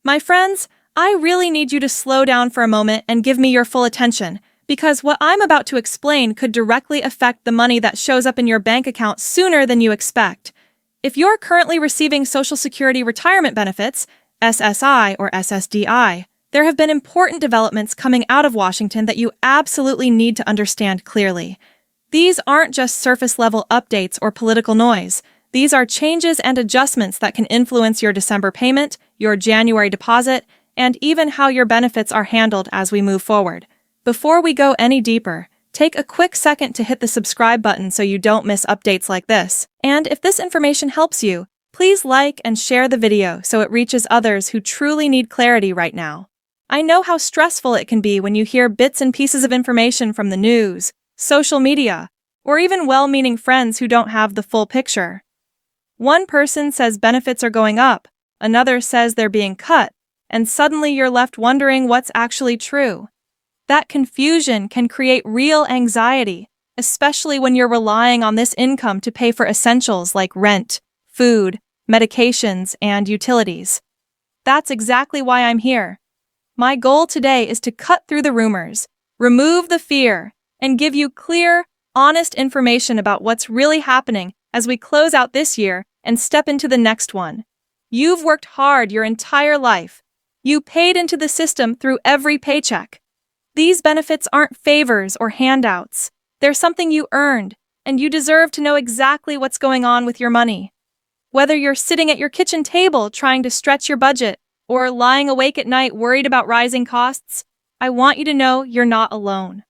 My friends, I really need you to slow down for a moment and give me your full attention, because what I'm about to explain could directly affect the money that shows up in your bank account sooner than you expect. If you're currently receiving Social Security retirement benefits, SSI or SSDI, there have been important developments coming out of Washington that you absolutely need to understand clearly. These aren't just surface-level updates or political noise. These are changes and adjustments that can influence your December payment, your January deposit, and even how your benefits are handled as we move forward. Before we go any deeper, take a quick second to hit the subscribe button so you don't miss updates like this. And if this information helps you, please like and share the video so it reaches others who truly need clarity right now. I know how stressful it can be when you hear bits and pieces of information from the news, social media, or even well-meaning friends who don't have the full picture. One person says benefits are going up, another says they're being cut, and suddenly you're left wondering what's actually true. That confusion can create real anxiety, especially when you're relying on this income to pay for essentials like rent, food, medications, and utilities. That's exactly why I'm here. My goal today is to cut through the rumors, remove the fear, and give you clear, honest information about what's really happening as we close out this year and step into the next one. You've worked hard your entire life. You paid into the system through every paycheck. These benefits aren't favors or handouts. They're something you earned, and you deserve to know exactly what's going on with your money. Whether you're sitting at your kitchen table trying to stretch your budget or lying awake at night worried about rising costs, I want you to know you're not alone.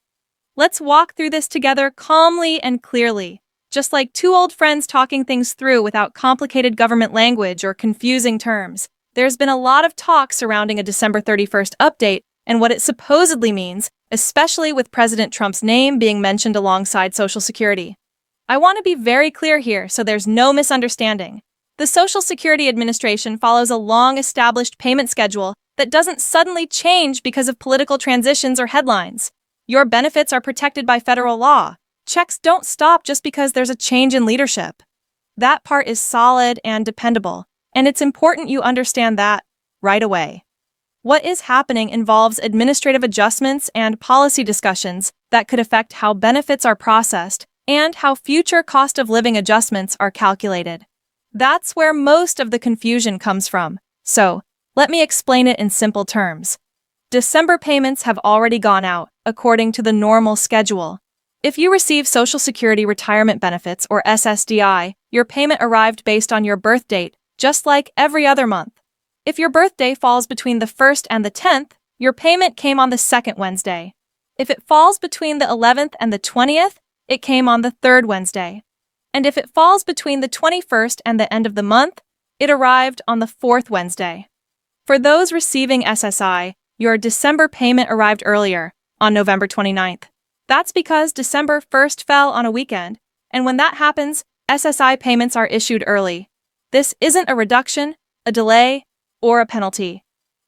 Let's walk through this together calmly and clearly, just like two old friends talking things through without complicated government language or confusing terms. There's been a lot of talk surrounding a December 31st update and what it supposedly means, especially with President Trump's name being mentioned alongside Social Security. I want to be very clear here so there's no misunderstanding. The Social Security Administration follows a long-established payment schedule that doesn't suddenly change because of political transitions or headlines. Your benefits are protected by federal law. Checks don't stop just because there's a change in leadership. That part is solid and dependable, and it's important you understand that right away. What is happening involves administrative adjustments and policy discussions that could affect how benefits are processed and how future cost of living adjustments are calculated. That's where most of the confusion comes from. So, let me explain it in simple terms. December payments have already gone out, according to the normal schedule. If you receive Social Security retirement benefits, or SSDI, your payment arrived based on your birth date, just like every other month. If your birthday falls between the 1st and the 10th, your payment came on the 2nd Wednesday. If it falls between the 11th and the 20th, it came on the 3rd Wednesday. And if it falls between the 21st and the end of the month, it arrived on the 4th Wednesday. For those receiving SSI, your December payment arrived earlier, on November 29th. That's because December 1st fell on a weekend, and when that happens, SSI payments are issued early. This isn't a reduction, a delay, or a penalty.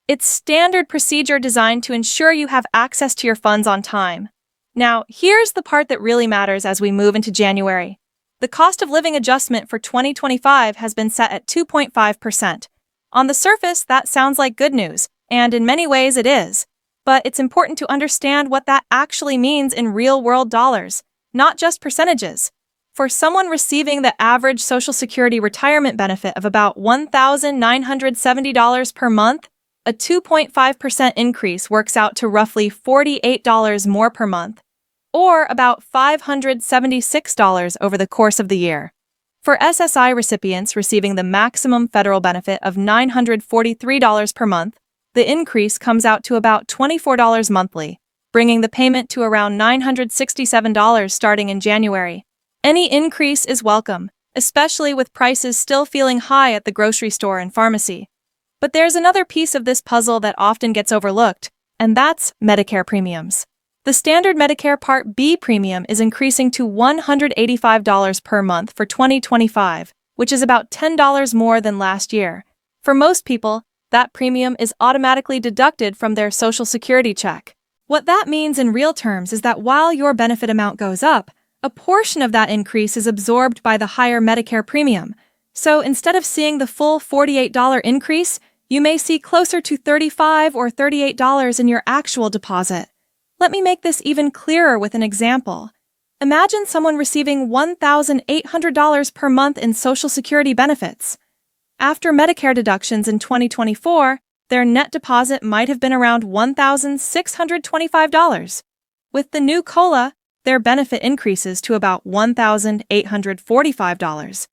It's standard procedure designed to ensure you have access to your funds on time. Now, here's the part that really matters as we move into January. The cost of living adjustment for 2025 has been set at 2.5%. On the surface, that sounds like good news, and in many ways it is. But it's important to understand what that actually means in real-world dollars, not just percentages. For someone receiving the average Social Security retirement benefit of about $1,970 per month, a 2.5% increase works out to roughly $48 more per month, or about $576 over the course of the year. For SSI recipients receiving the maximum federal benefit of $943 per month, the increase comes out to about $24 monthly, bringing the payment to around $967 starting in January. Any increase is welcome, especially with prices still feeling high at the grocery store and pharmacy. But there's another piece of this puzzle that often gets overlooked, and that's Medicare premiums. The standard Medicare Part B premium is increasing to $185 per month for 2025, which is about $10 more than last year. For most people, that premium is automatically deducted from their Social Security check. What that means in real terms is that while your benefit amount goes up, a portion of that increase is absorbed by the higher Medicare premium. So instead of seeing the full $48 increase, You may see closer to $35 or $38 in your actual deposit. Let me make this even clearer with an example. Imagine someone receiving $1,800 per month in Social Security benefits. After Medicare deductions in 2024, their net deposit might have been around $1,625. With the new COLA, their benefit increases to about $1,845.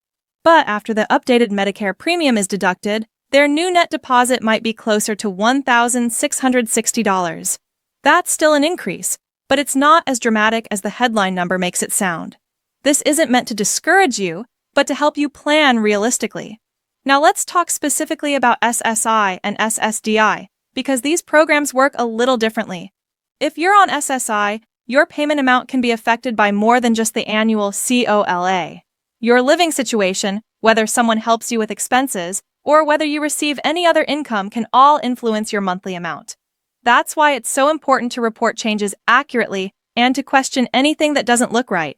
But after the updated Medicare premium is deducted, their new net deposit might be closer to $1,660. That's still an increase, but it's not as dramatic as the headline number makes it sound. This isn't meant to discourage you, but to help you plan realistically. Now let's talk specifically about SSI and SSDI, because these programs work a little differently. If you're on SSI, your payment amount can be affected by more than just the annual COLA. Your living situation, whether someone helps you with expenses, or whether you receive any other income, can all influence your monthly amount. That's why it's so important to report changes accurately and to question anything that doesn't look right.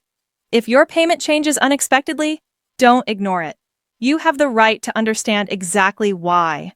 If your payment changes unexpectedly, don't ignore it. You have the right to understand exactly why.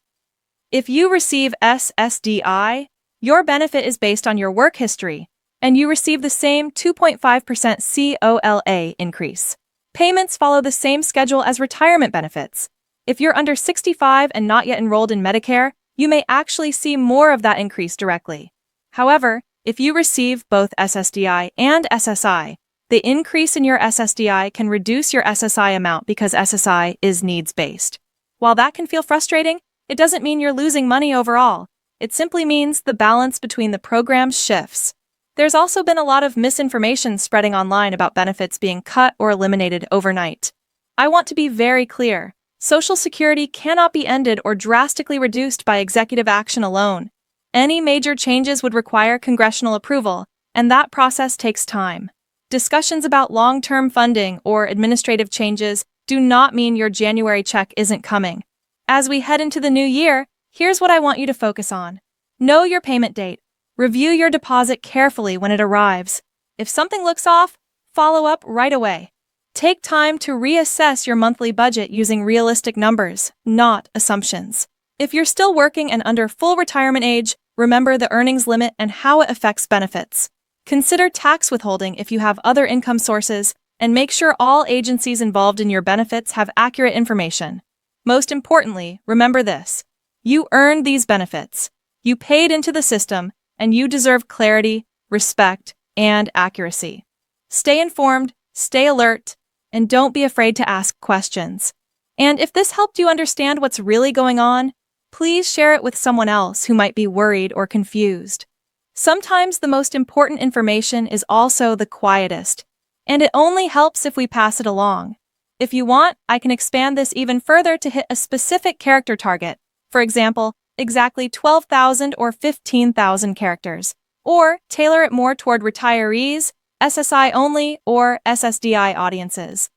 If you receive SSDI, your benefit is based on your work history, and you receive the same 2.5% COLA increase. Payments follow the same schedule as retirement benefits. If you're under 65 and not yet enrolled in Medicare, you may actually see more of that increase directly. However, if you receive both SSDI and SSI, the increase in your SSDI can reduce your SSI amount because SSI is needs-based. While that can feel frustrating, it doesn't mean you're losing money overall. It simply means the balance between the programs shifts. There's also been a lot of misinformation spreading online about benefits being cut or eliminated overnight. I want to be very clear. Social Security cannot be ended or drastically reduced by executive action alone. Any major changes would require congressional approval, and that process takes time. Discussions about long-term funding or administrative changes do not mean your January check isn't coming. As we head into the new year, here's what I want you to focus on. Know your payment date. Review your deposit carefully when it arrives. If something looks off, follow up right away. Take time to reassess your monthly budget using realistic numbers, not assumptions. If you're still working and under full retirement age, remember the earnings limit and how it affects benefits. Consider tax withholding if you have other income sources, and make sure all agencies involved in your benefits have accurate information. Most importantly, remember this. You earned these benefits. You paid into the system, and you deserve clarity, respect, and accuracy. Stay informed, stay alert, and don't be afraid to ask questions. And if this helped you understand what's really going on, please share it with someone else who might be worried or confused. Sometimes the most important information is also the quietest, and it only helps if we pass it along. If you want, I can expand this even further to hit a specific character target. For example, exactly 12,000 or 15,000 characters, or tailor it more toward retirees, SSI only, or SSDI audiences.